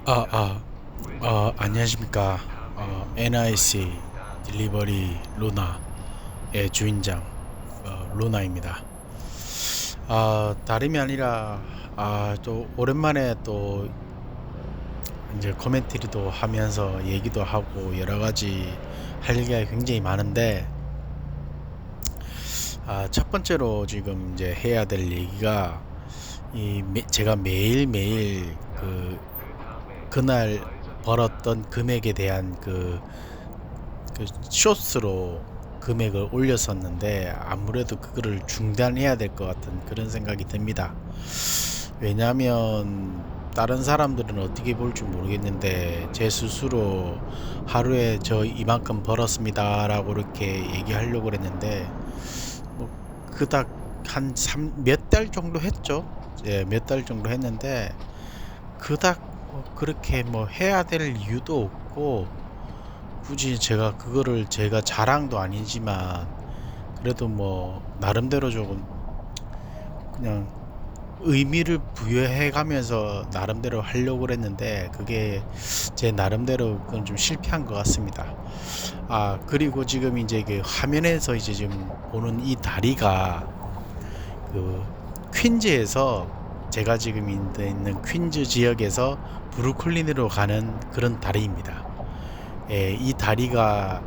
아, 아, 안녕하십니까. NIC 딜리버리 루나의 주인장, 루나입니다. 다름이 아니라, 또, 오랜만에 또, 이제 코멘트리도 하면서 얘기도 하고, 여러 가지 할 얘기가 굉장히 많은데, 첫 번째로 지금 이제 해야 될 얘기가, 제가 매일매일 그날 벌었던 금액에 대한 그 쇼스로 금액을 올렸었는데 아무래도 그거를 중단해야 될 것 같은 그런 생각이 듭니다. 왜냐하면 다른 사람들은 어떻게 볼지 모르겠는데 제 스스로 하루에 저 이만큼 벌었습니다 라고 이렇게 얘기하려고 그랬는데 뭐 그닥 한 몇 달 정도 했죠. 예, 몇 달 정도 했는데 그닥 그렇게 뭐 해야 될 이유도 없고 굳이 제가 그거를 제가 자랑도 아니지만 그래도 뭐 나름대로 조금 그냥 의미를 부여해 가면서 나름대로 하려고 그랬는데 그게 제 나름대로 그건 좀 실패한 것 같습니다. 그리고 지금 이제 그 화면에서 이제 지금 보는 이 다리가 그 퀸즈에서 제가 지금 있는 퀸즈 지역에서 브루클린으로 가는 그런 다리입니다. 예, 이 다리가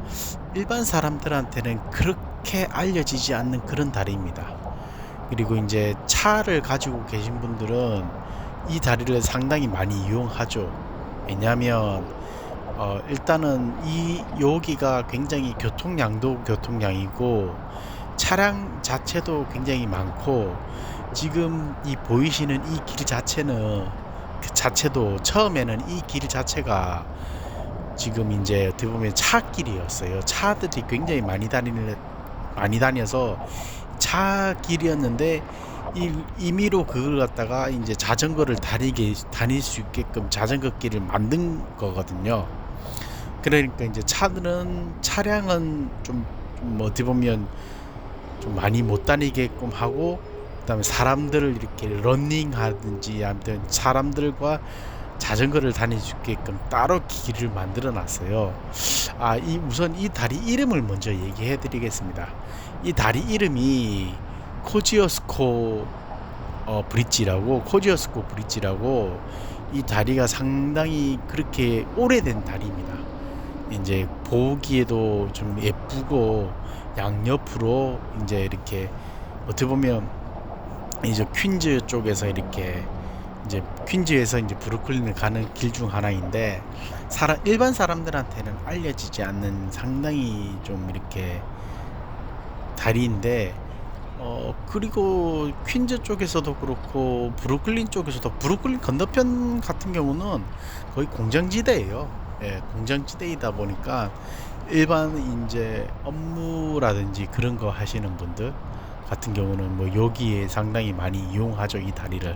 일반 사람들한테는 그렇게 알려지지 않는 그런 다리입니다. 그리고 이제 차를 가지고 계신 분들은 이 다리를 상당히 많이 이용하죠. 왜냐하면 일단은 이 여기가 굉장히 교통량도 교통량이고 차량 자체도 굉장히 많고 지금 이 보이시는 이 길 자체는 그 자체도 처음에는 이 길 자체가 지금 이제 어떻게 보면 차길이었어요. 차들이 굉장히 많이 다녀서 차길이었는데 임의로 그걸 갖다가 이제 자전거를 다닐 수 있게끔 자전거 길을 만든 거거든요. 그러니까 이제 차량은 좀 어떻게 보면 좀 많이 못 다니게끔 하고 그다음에 사람들을 이렇게 러닝 하든지 아무튼 사람들과 자전거를 다닐 수 있게끔 따로 길을 만들어 놨어요. 우선 이 다리 이름을 먼저 얘기해 드리겠습니다. 이 다리 이름이 코지어스코 코지어스코 브릿지라고 이 다리가 상당히 그렇게 오래된 다리입니다. 이제 보기에도 좀 예쁘고 양옆으로 이제 이렇게 어떻게 보면 이제 퀸즈 쪽에서 이렇게 이제 퀸즈에서 이제 브루클린을 가는 길 중 하나인데 일반 사람들한테는 알려지지 않는 상당히 좀 이렇게 다리인데 그리고 퀸즈 쪽에서도 그렇고 브루클린 쪽에서도 브루클린 건너편 같은 경우는 거의 공장지대예요. 예, 공장지대이다 보니까 일반 이제 업무라든지 그런 거 하시는 분들 같은 경우는 뭐 여기에 상당히 많이 이용하죠, 이 다리를.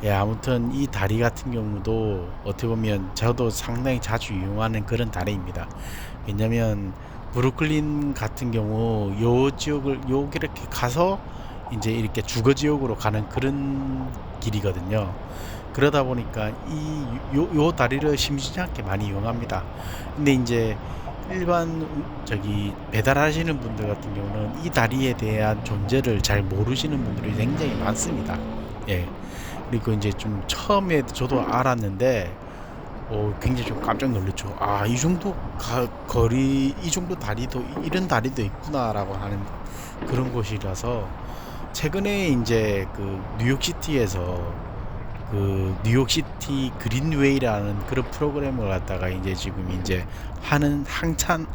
예, 아무튼 이 다리 같은 경우도 어떻게 보면 저도 상당히 자주 이용하는 그런 다리입니다. 왜냐면 브루클린 같은 경우 요 지역을 이렇게 가서 이제 이렇게 주거 지역으로 가는 그런 길이거든요. 그러다 보니까 요 다리를 심심찮게 많이 이용합니다. 근데 이제 일반 저기 배달하시는 분들 같은 경우는 이 다리에 대한 존재를 잘 모르시는 분들이 굉장히 많습니다. 예. 그리고 이제 좀 처음에 저도 알았는데 굉장히 좀 깜짝 놀랐죠. 이 정도 거리, 이 정도 다리도 이런 다리도 있구나라고 하는 그런 곳이라서 최근에 이제 그 뉴욕시티에서 그 뉴욕시티 그린웨이라는 그런 프로그램을 갖다가 이제 지금 이제 한창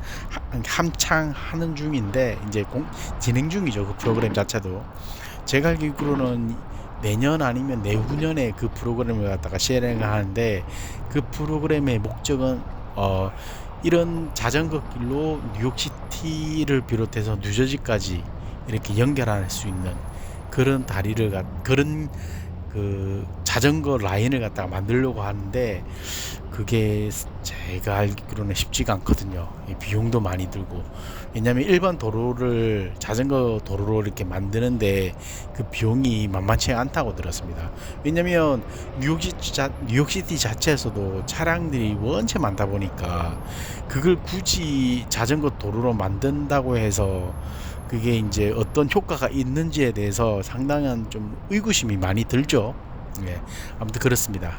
하는 중인데 이제 진행 중이죠. 그 프로그램 자체도 제가 알기로는 내년 아니면 내후년에 그 프로그램을 갖다가 시행을 하는데 그 프로그램의 목적은 이런 자전거 길로 뉴욕시티를 비롯해서 뉴저지까지 이렇게 연결할 수 있는 그런 그 자전거 라인을 갖다가 만들려고 하는데 그게 제가 알기로는 쉽지가 않거든요. 이 비용도 많이 들고. 왜냐면 일반 도로를 자전거 도로로 이렇게 만드는데 그 비용이 만만치 않다고 들었습니다. 왜냐면 뉴욕시티 자체에서도 차량들이 원체 많다 보니까 그걸 굳이 자전거 도로로 만든다고 해서 그게 이제 어떤 효과가 있는지에 대해서 상당한 좀 의구심이 많이 들죠. 예, 아무튼 그렇습니다.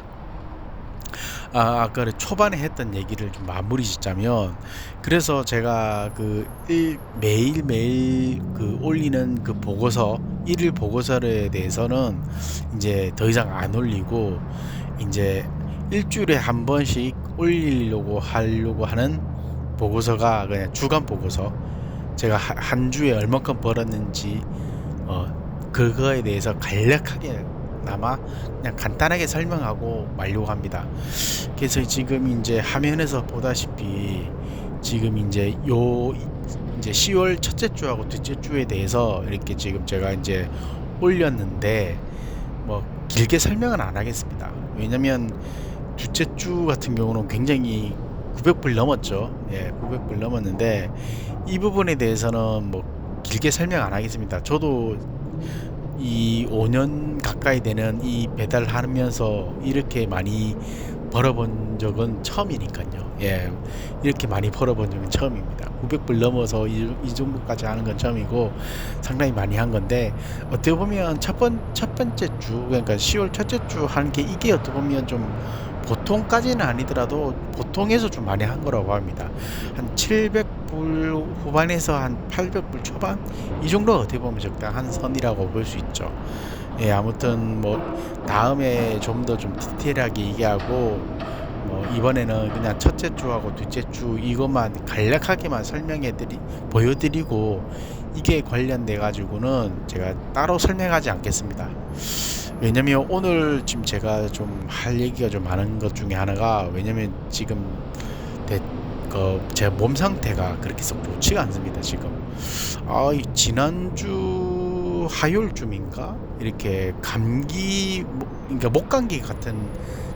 아까 초반에 했던 얘기를 좀 마무리 짓자면, 그래서 제가 매일매일 올리는 그 보고서, 일일 보고서에 대해서는 이제 더 이상 안 올리고, 이제 일주일에 한 번씩 하려고 하는 보고서가 그냥 주간 보고서, 제가 한 주에 얼마큼 벌었는지 그거에 대해서 간략하게 나마 그냥 간단하게 설명하고 말려고 합니다. 그래서 지금 이제 화면에서 보다시피 지금 이제 10월 첫째 주하고 둘째 주에 대해서 이렇게 지금 제가 이제 올렸는데 뭐 길게 설명은 안 하겠습니다. 왜냐면 둘째 주 같은 경우는 굉장히 900불 넘었죠. 예, 900불 넘었는데 이 부분에 대해서는 뭐 길게 설명 안 하겠습니다. 저도 이 5년 가까이 되는 이 배달하면서 이렇게 많이 벌어본 적은 처음이니까요. 예, 이렇게 많이 벌어본 적은 처음입니다. 900불 넘어서 이 정도까지 하는 건 처음이고 상당히 많이 한 건데, 어떻게 보면 첫 번째 주, 그러니까 10월 첫째 주 하는 게 이게 어떻게 보면 좀 보통까지는 아니더라도 보통에서 좀 많이 한 거라고 합니다. 한 700불 후반에서 한 800불 초반 이 정도가 어떻게 보면 적당한 선이라고 볼 수 있죠. 예, 아무튼 뭐 다음에 좀 더 좀 디테일하게 얘기하고, 뭐 이번에는 그냥 첫째 주하고 둘째 주 이것만 간략하게만 보여드리고, 이게 관련돼 가지고는 제가 따로 설명하지 않겠습니다. 왜냐면 오늘 지금 제가 좀 할 얘기가 좀 많은 것 중에 하나가, 왜냐면 지금 제 몸 상태가 그렇게 썩 좋지가 않습니다. 지금 지난주 화요일쯤인가 이렇게 그러니까 목감기 같은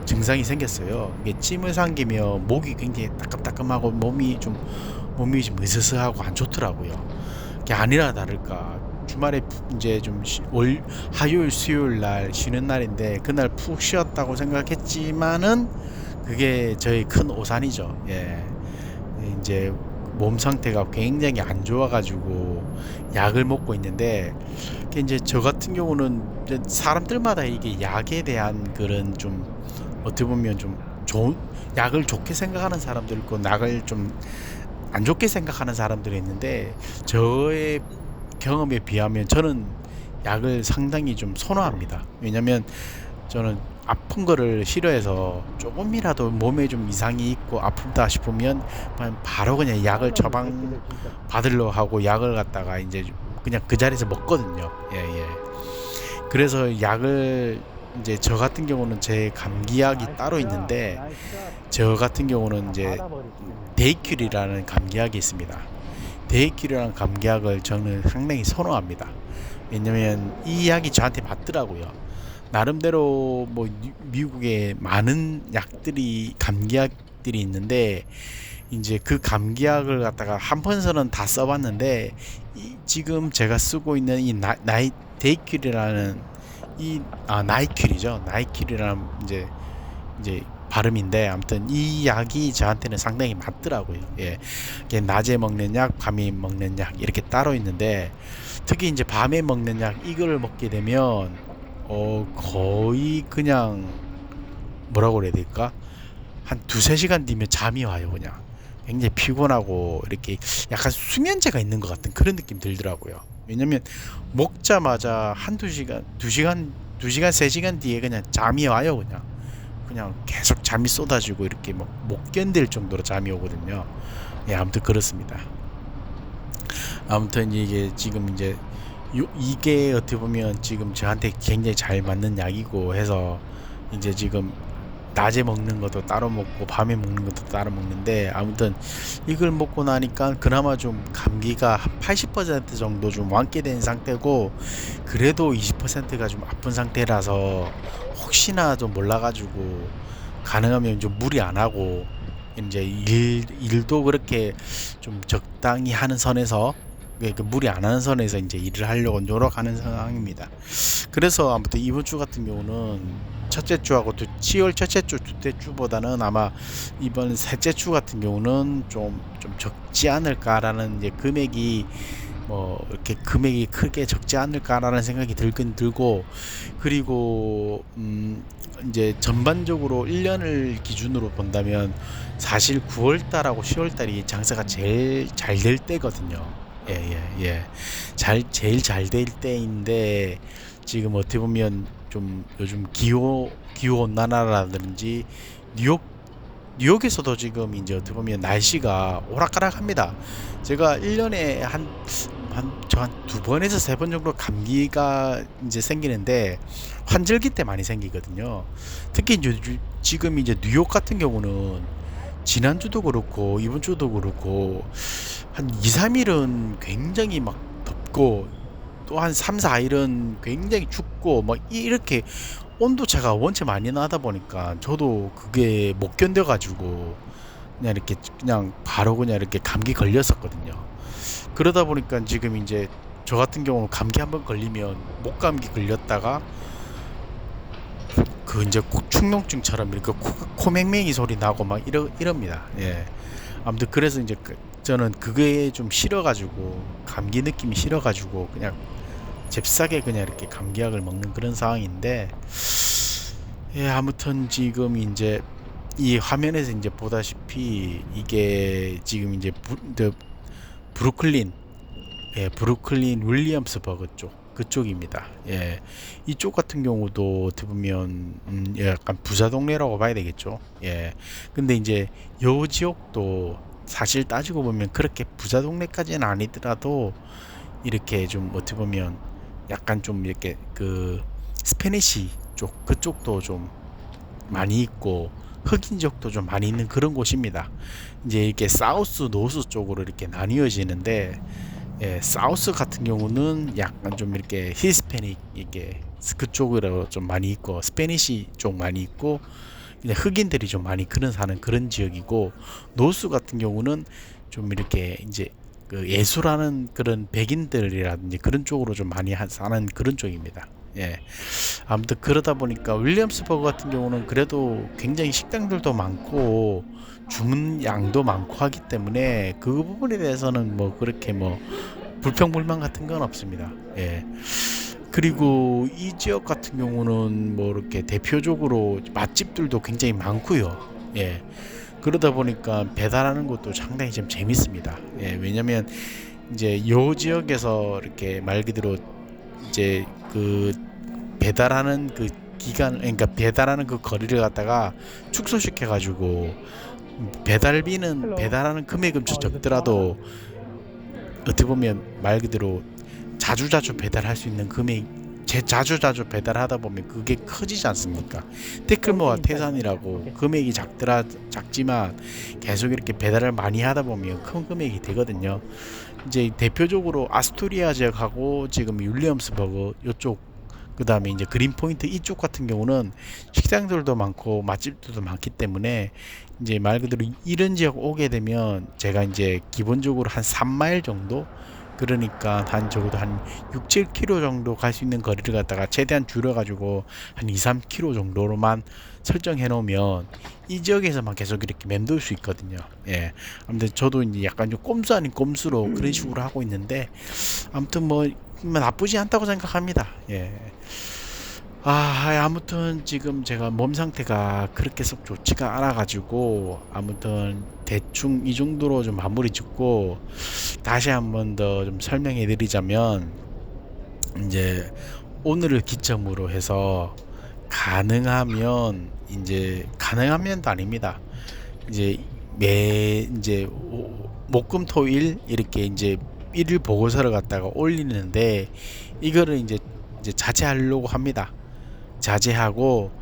증상이 생겼어요. 이게 찜을 삼키며 목이 굉장히 따끔따끔하고 몸이 좀 으스스하고 안 좋더라고요. 그게 아니라 다를까 주말에 이제 좀 화요일 수요일 날 쉬는 날인데 그날 푹 쉬었다고 생각했지만은 그게 저희 큰 오산이죠. 예, 이제 몸 상태가 굉장히 안 좋아가지고 약을 먹고 있는데, 이제 저 같은 경우는 이제 사람들마다 이게 약에 대한 그런 좀 어떻게 보면 좀 좋은 약을 좋게 생각하는 사람들 있고 약을 좀 안 좋게 생각하는 사람들이 있는데, 저의 경험에 비하면 저는 약을 상당히 좀 선호합니다. 왜냐면 저는 아픈 거를 싫어해서 조금이라도 몸에 좀 이상이 있고 아프다 싶으면 바로 그냥 약을 처방 받으려 하고 약을 갖다가 이제 그냥 그 자리에서 먹거든요. 예, 예. 그래서 약을 이제 저 같은 경우는 제 감기약이 따로 있는데, 저 같은 경우는 이제 데이큐리라는 감기약이 있습니다. 데이큐리라는 감기약을 저는 상당히 선호합니다. 왜냐면 이 약이 저한테 맞더라고요. 나름대로 뭐 미국에 많은 감기약들이 있는데, 이제 그 감기약을 갖다가 한 번서는 다 써봤는데, 지금 제가 쓰고 있는 이 데이큐리라는 나이큐리죠. 나이큐리라는 이제 발음인데, 아무튼 이 약이 저한테는 상당히 맞더라고요. 예, 이게 낮에 먹는 약, 밤에 먹는 약 이렇게 따로 있는데, 특히 이제 밤에 먹는 약 이걸 먹게 되면 거의 그냥 뭐라고 그래야 될까? 한 2-3시간 뒤면 잠이 와요. 그냥 굉장히 피곤하고 이렇게 약간 수면제가 있는 것 같은 그런 느낌 들더라고요. 왜냐면 먹자마자 2시간, 3시간 뒤에 그냥 잠이 와요. 그냥 계속 잠이 쏟아지고 이렇게 막 못 견딜 정도로 잠이 오거든요. 예, 아무튼 그렇습니다. 아무튼 이게 지금 이제 이게 어떻게 보면 지금 저한테 굉장히 잘 맞는 약이고 해서 이제 지금 낮에 먹는 것도 따로 먹고 밤에 먹는 것도 따로 먹는데, 아무튼 이걸 먹고 나니까 그나마 좀 감기가 한 80% 정도 좀 완쾌된 상태고, 그래도 20%가 좀 아픈 상태라서 혹시나 좀 몰라가지고 가능하면 좀 무리 안 하고 이제 일도 그렇게 좀 적당히 하는 선에서, 그 무리 안 하는 선에서 이제 일을 하려고 노력하는 상황입니다. 그래서 아무튼 이번 주 같은 경우는 첫째 주하고 10월 첫째 주, 둘째 주보다는 아마 이번 셋째 주 같은 경우는 좀 적지 않을까라는, 이제 금액이 뭐 이렇게 금액이 크게 적지 않을까라는 생각이 들긴 들고, 그리고 이제 전반적으로 1년을 기준으로 본다면 사실 9월 달하고 10월 달이 장사가 제일 잘 될 때거든요. 예, 예, 예. 제일 잘 될 때인데, 지금 어떻게 보면 좀 요즘 기후 온난화라든지 뉴욕 뉴욕에서도 지금 이제 어떻게 보면 날씨가 오락가락합니다. 제가 1년에 한 두 번에서 세 번 정도 감기가 이제 생기는데, 환절기 때 많이 생기거든요. 특히 이제 지금 이제 뉴욕 같은 경우는 지난주도 그렇고 이번 주도 그렇고 한 2, 3일은 굉장히 막 덥고, 또 한 3, 4일은 굉장히 춥고, 막 이렇게 온도차가 원체 많이 나다 보니까 저도 그게 못 견뎌가지고 그냥 이렇게 그냥 바로 그냥 이렇게 감기 걸렸었거든요. 그러다 보니까 지금 이제 저 같은 경우는 감기 한번 걸리면 목 감기 걸렸다가 그 이제 축농증처럼 이렇게 코맹맹이 소리 나고 막 이럽니다. 예. 아무튼 그래서 이제 저는 그게 좀 싫어가지고, 감기 느낌이 싫어가지고 그냥 잽싸게 그냥 이렇게 감기약을 먹는 그런 상황인데, 예, 아무튼 지금 이제 이 화면에서 이제 보다시피 이게 지금 이제 브루클린, 예, 브루클린 윌리엄스버그 그쪽입니다. 예, 이쪽 같은 경우도 어떻게 보면 예, 약간 부자 동네라고 봐야 되겠죠. 예, 근데 이제 요 지역도 사실 따지고 보면 그렇게 부자 동네까지는 아니더라도 이렇게 좀 어떻게 보면 약간 좀 이렇게 그 스페니시 쪽 그쪽도 좀 많이 있고 흑인 지역도 좀 많이 있는 그런 곳입니다. 이제 이렇게 사우스 노스 쪽으로 이렇게 나뉘어지는데, 예, 사우스 같은 경우는 약간 좀 이렇게 히스패닉, 이게 그쪽으로 좀 많이 있고 스페니시 쪽 많이 있고 그냥 흑인들이 좀 많이 사는 그런 지역이고, 노스 같은 경우는 좀 이렇게 이제 그 예술하는 그런 백인들이라든지 그런 쪽으로 좀 많이 사는 그런 쪽입니다. 예. 아무튼 그러다 보니까 윌리엄스버그 같은 경우는 그래도 굉장히 식당들도 많고 주문 양도 많고 하기 때문에 그 부분에 대해서는 뭐 그렇게 뭐 불평불만 같은 건 없습니다. 예. 그리고 이 지역 같은 경우는 뭐 이렇게 대표적으로 맛집들도 굉장히 많고요. 예. 그러다 보니까 배달하는 것도 상당히 좀 재밌습니다. 예. 왜냐면 이제 요 지역에서 이렇게 말 그대로 이제 그 배달하는 그 기간, 그러니까 배달하는 그 거리를 갖다가 축소시켜 가지고 배달비는 배달하는 금액은 적더라도 어떻게 보면 말 그대로 자주자주 배달할 수 있는 금액, 자주자주 배달하다 보면 그게 커지지 않습니까? 태클모와 태산이라고 금액이 작지만 계속 이렇게 배달을 많이 하다 보면 큰 금액이 되거든요. 이제 대표적으로 아스토리아 지역하고 지금 윌리엄스버그 이쪽, 그 다음에 이제 그린포인트 이쪽 같은 경우는 식당들도 많고 맛집들도 많기 때문에 이제 말 그대로 이런 지역 오게 되면 제가 이제 기본적으로 한 3마일 정도, 그러니까 한 적어도 한 6, 7km 정도 갈 수 있는 거리를 갖다가 최대한 줄여가지고 한 2, 3km 정도로만 설정해 놓으면 이 지역에서만 계속 이렇게 맴돌 수 있거든요. 예. 아무튼 저도 이제 약간 좀 꼼수 아닌 꼼수로 그런 식으로 하고 있는데, 아무튼 뭐 나쁘지 않다고 생각합니다. 예. 아무튼 지금 제가 몸 상태가 그렇게 썩 좋지가 않아가지고 아무튼 대충 이 정도로 좀 마무리 짓고, 다시 한번 더 좀 설명해 드리자면, 이제 오늘을 기점으로 해서 가능하면도 아닙니다. 이제 이제 목금토일 이렇게 이제 일일 보고서를 갖다가 올리는데, 이거를 이제 자제하려고 합니다. 자제하고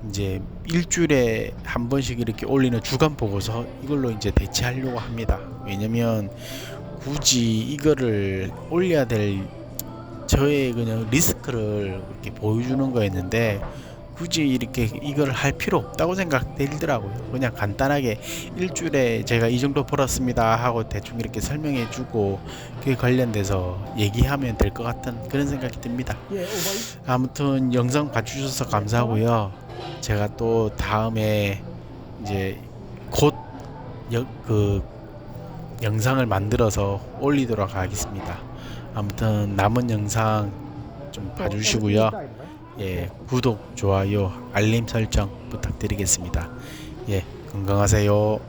이제 일주일에 한 번씩 이렇게 올리는 주간 보고서 이걸로 이제 대체하려고 합니다. 왜냐면 굳이 이거를 올려야 될 저의 그냥 리스크를 이렇게 보여주는 거였는데 굳이 이렇게 이걸 할 필요 없다고 생각되더라고요. 그냥 간단하게 일주일에 제가 이 정도 벌었습니다 하고 대충 이렇게 설명해 주고 그에 관련돼서 얘기하면 될 것 같은 그런 생각이 듭니다. 아무튼 영상 봐주셔서 감사하고요. 제가 또 다음에 이제 곧 그 영상을 만들어서 올리도록 하겠습니다. 아무튼 남은 영상 좀 봐주시고요. 예, 구독, 좋아요, 알림 설정 부탁드리겠습니다. 예, 건강하세요.